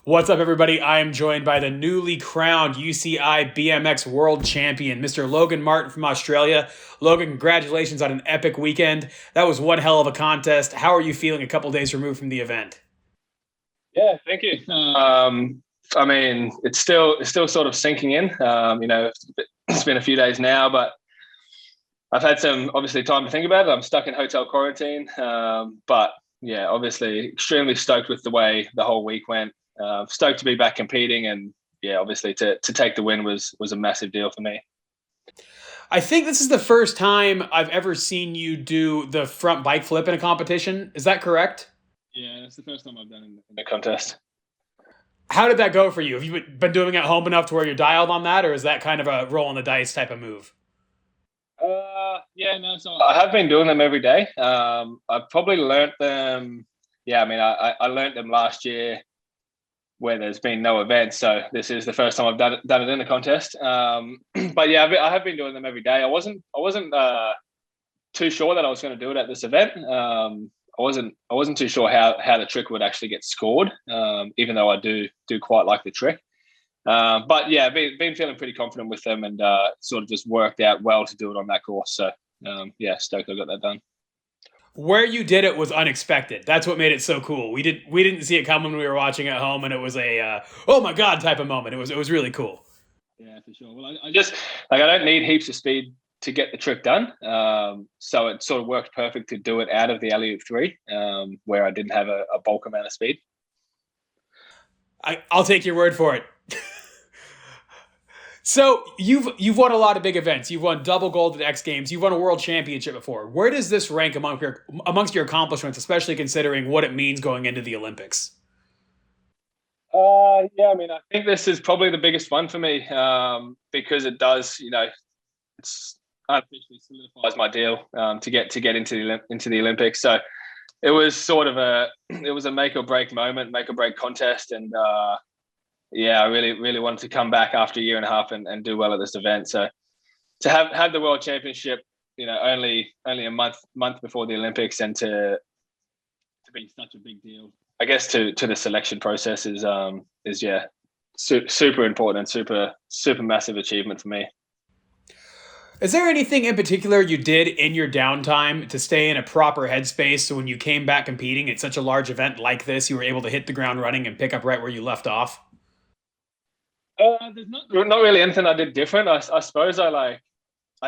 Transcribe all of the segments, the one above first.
What's up, everybody? I am joined by the newly crowned UCI BMX World Champion, Mr. Logan Martin from Australia. Logan, congratulations on an epic weekend. That was one hell of a contest. How are you feeling a couple days removed from the event? Yeah, thank you. I mean, it's still sort of sinking in. It's been a few days now, but I've had some obviously time to think about it. I'm stuck in hotel quarantine, but yeah, obviously extremely stoked with the way the whole week went. Stoked to be back competing, and yeah, obviously to take the win was a massive deal for me. I think this is the first time I've ever seen you do the front bike flip in a competition. Is that correct? Yeah, that's the first time I've done in the contest. How did that go for you? Have you been doing it at home enough to where you're dialed on that, or is that kind of a roll on the dice type of move? Yeah, no. So I have been doing them every day. I've probably learnt them. Yeah, I mean, I learnt them last year where there's been no event. So this is the first time I've done it in a contest. But yeah, I have been doing them every day. I wasn't too sure that I was going to do it at this event. I wasn't too sure how the trick would actually get scored. Even though I do quite like the trick. But yeah, been feeling pretty confident with them, and sort of just worked out well to do it on that course. So yeah, stoked I got that done. Where you did it was unexpected. That's what made it so cool. We didn't see it coming when we were watching at home, and it was a oh my god type of moment. It was really cool. Yeah, for sure. Well, I just like I don't need heaps of speed to get the trick done. So it sort of worked perfect to do it out of the alley of three, where I didn't have a bulk amount of speed. I'll take your word for it. So you've won a lot of big events. You've won double gold at X Games. You've won a world championship before. Where does this rank amongst your accomplishments, especially considering what it means going into the Olympics? Yeah, I mean, I think this is probably the biggest one for me, because it does, it's unofficially solidifies my deal, to get into the Olympics. So it was sort of a make or break moment, make or break contest, and yeah, I really wanted to come back after a year and a half and do well at this event. So to have the World Championship, only a month before the Olympics, and to be such a big deal, I guess to the selection process is yeah, super important and super massive achievement for me. Is there anything in particular you did in your downtime to stay in a proper headspace so when you came back competing at such a large event like this, you were able to hit the ground running and pick up right where you left off? There's not really anything I did different. I suppose I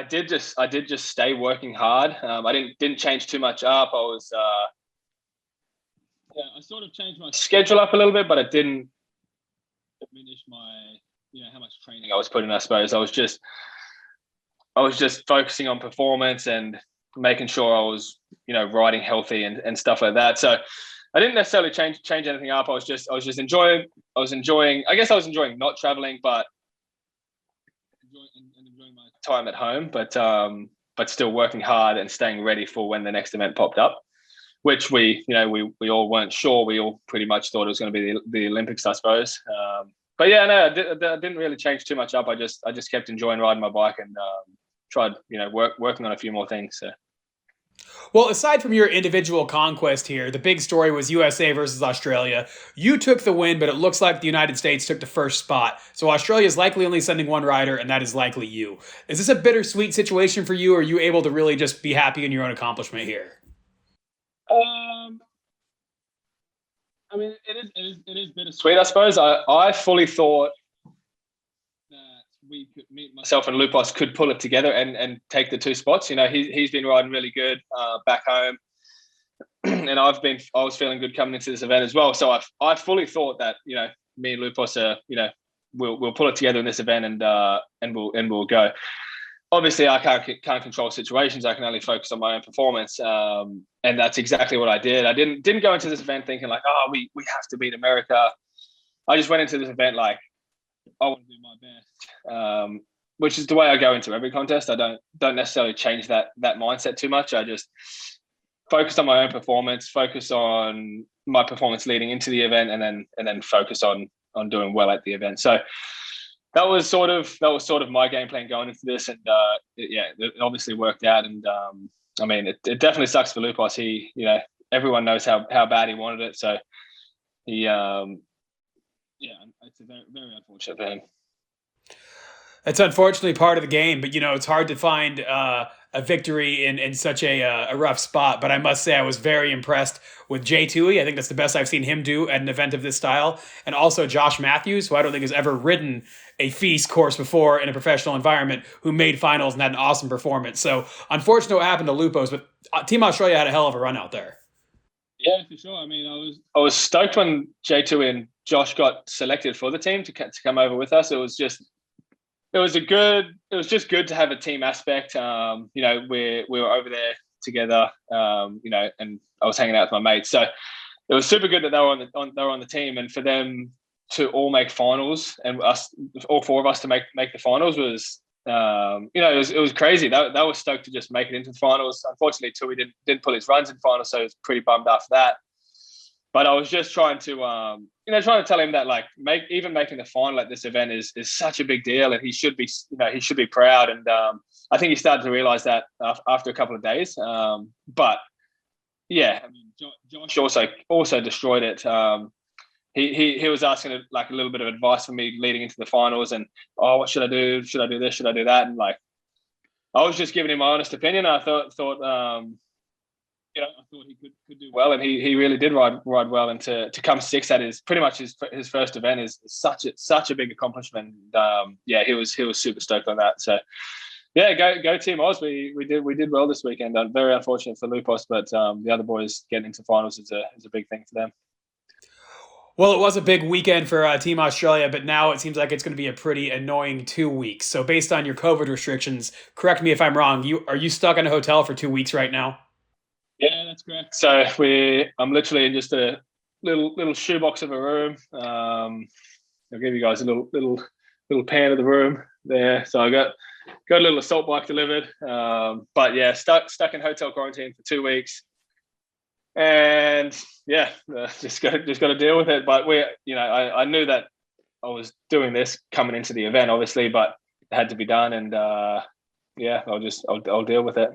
did just stay working hard. I didn't change too much up. Yeah, I sort of changed my schedule up a little bit, but it didn't diminish my how much training I was putting. I suppose I was just focusing on performance and making sure I was riding healthy and stuff like that. So I didn't necessarily change anything up. I was just enjoying. I guess I was enjoying not traveling, but enjoying my time at home. But still working hard and staying ready for when the next event popped up, which we all weren't sure. We all pretty much thought it was going to be the Olympics, I suppose. But yeah, no, I didn't really change too much up. I just kept enjoying riding my bike, and tried working on a few more things. So. Well, aside from your individual conquest here, the big story was USA versus Australia. You took the win, but it looks like the United States took the first spot. So Australia is likely only sending one rider, and that is likely you. Is this a bittersweet situation for you, or are you able to really just be happy in your own accomplishment here? Um, I mean, it is bittersweet, I suppose. I fully thought that myself and Lupos could pull it together and take the two spots. He's been riding really good back home, and I was feeling good coming into this event as well. So I fully thought that me and Lupos we'll pull it together in this event, and we'll go. Obviously, I can't control situations. I can only focus on my own performance, and that's exactly what I did. I didn't go into this event thinking like, oh, we have to beat America. I just went into this event like I want to do my best, which is the way I go into every contest. I don't necessarily change that mindset too much. I just focus on my own performance, focus on my performance leading into the event, and then focus on doing well at the event. So that was sort of my game plan going into this, and it obviously worked out. And I mean, it definitely sucks for Lupos. Everyone knows how bad he wanted it, so he yeah, it's a very, very unfortunate for him. It's unfortunately part of the game, but it's hard to find a victory in such a rough spot. But I must say, I was very impressed with Jay Tui. I think that's the best I've seen him do at an event of this style. And also Josh Matthews, who I don't think has ever ridden a feast course before in a professional environment, who made finals and had an awesome performance. So unfortunate what happened to Lupos, but Team Australia had a hell of a run out there. Yeah, for sure. I mean, I was stoked when Jay Tui and Josh got selected for the team to come over with us. It was just good to have a team aspect. We were over there together, and I was hanging out with my mates. So it was super good that they were on the team, and for them to all make finals and us, all four of us, to make the finals was, it was crazy. That was stoked to just make it into the finals. Unfortunately, Tui didn't pull his runs in finals, so I was pretty bummed after that. But I was just trying to tell him that making the final at this event is such a big deal, and he should be proud. And I think he started to realize that after a couple of days. But yeah, I mean, Josh also destroyed it. He was asking a little bit of advice from me leading into the finals, and what should I do? Should I do this? Should I do that? And I was just giving him my honest opinion. I thought I thought he could do well, and he really did ride well. And to come sixth at pretty much his first event is such a big accomplishment. He was super stoked on that. So yeah, go Team Oz. We did well this weekend. Very unfortunate for Lupos, but the other boys getting into finals is a big thing for them. Well, it was a big weekend for Team Australia, but now it seems like it's going to be a pretty annoying 2 weeks. So based on your COVID restrictions, correct me if I'm wrong, are you stuck in a hotel for 2 weeks right now? Yeah, that's correct. So I'm literally in just a little shoebox of a room. I'll give you guys a little pan of the room there. So I got a little assault bike delivered. But yeah, stuck in hotel quarantine for 2 weeks. And yeah, just got to deal with it. But I knew that I was doing this coming into the event, obviously, but it had to be done. And I'll deal with it.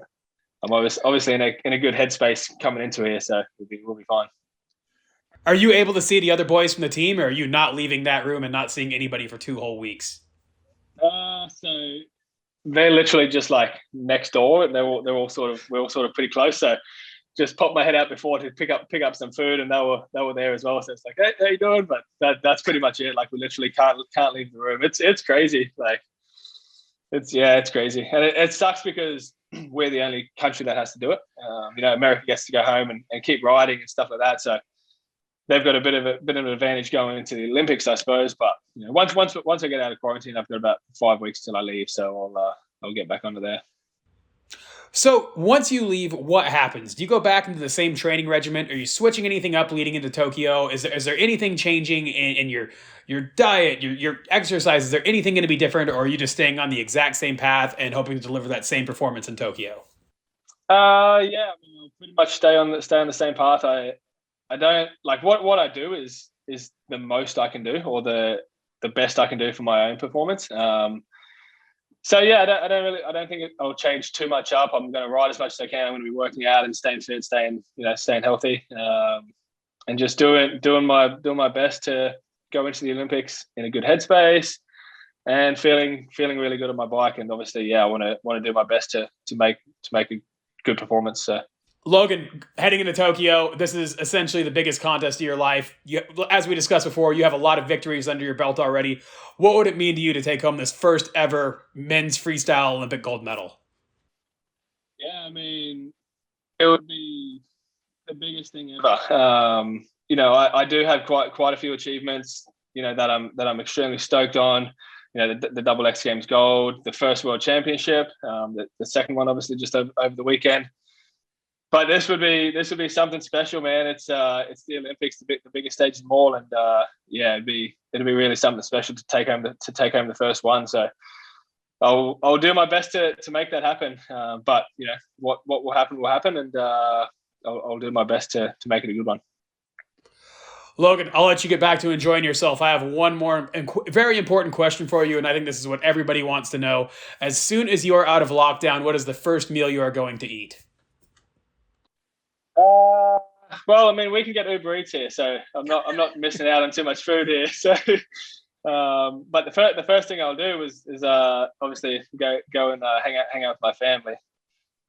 I'm obviously in a good headspace coming into here, so we'll be fine. Are you able to see the other boys from the team, or are you not leaving that room and not seeing anybody for 2 whole weeks? So they're literally just next door, and we're all sort of pretty close. So just popped my head out before to pick up some food, and they were there as well. So it's hey, how you doing? But that's pretty much it. We literally can't leave the room. It's crazy. It's crazy, and it sucks because we're the only country that has to do it. America gets to go home and keep riding and stuff like that. So they've got a bit of an advantage going into the Olympics, I suppose. But once I get out of quarantine, I've got about 5 weeks till I leave. So I'll get back onto there. So once you leave, what happens? Do you go back into the same training regimen? Are you switching anything up leading into Tokyo? Is there anything changing in your diet, your exercise? Is there anything going to be different, or are you just staying on the exact same path and hoping to deliver that same performance in Tokyo? I'll pretty much stay on the same path. I don't what I do is the most I can do, or the best I can do for my own performance. So yeah, I don't think I'll change too much up. I'm going to ride as much as I can. I'm going to be working out and staying fit, staying healthy, and just doing my best to go into the Olympics in a good headspace and feeling really good on my bike. And obviously, I want to do my best to make a good performance. So. Logan, heading into Tokyo, this is essentially the biggest contest of your life. As we discussed before, you have a lot of victories under your belt already. What would it mean to you to take home this first ever men's freestyle Olympic gold medal? Yeah, I mean, it would be the biggest thing ever. I do have quite a few achievements, that I'm extremely stoked on. The double X Games gold, the first World Championship, the second one obviously just over the weekend. But this would be something special, man. It's the Olympics, the biggest stage of them all, and it'd be really something special to take home the first one. So I'll do my best to make that happen. But what will happen, and I'll do my best to make it a good one. Logan, I'll let you get back to enjoying yourself. I have one more very important question for you, and I think this is what everybody wants to know. As soon as you are out of lockdown, what is the first meal you are going to eat? Well, I mean, we can get Uber Eats here, so I'm not missing out on too much food here. So, but the first thing I'll do is obviously go and hang out with my family.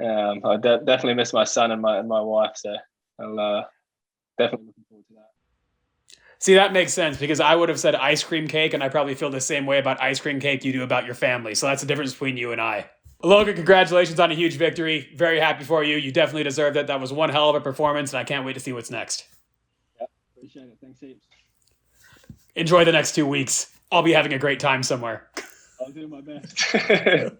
I definitely miss my son and my wife, so I'll definitely looking forward to that. See, that makes sense because I would have said ice cream cake, and I probably feel the same way about ice cream cake you do about your family. So that's the difference between you and I. Logan, congratulations on a huge victory. Very happy for you. You definitely deserved it. That was one hell of a performance, and I can't wait to see what's next. Yeah, appreciate it. Thanks heaps. Enjoy the next 2 weeks. I'll be having a great time somewhere. I'll do my best.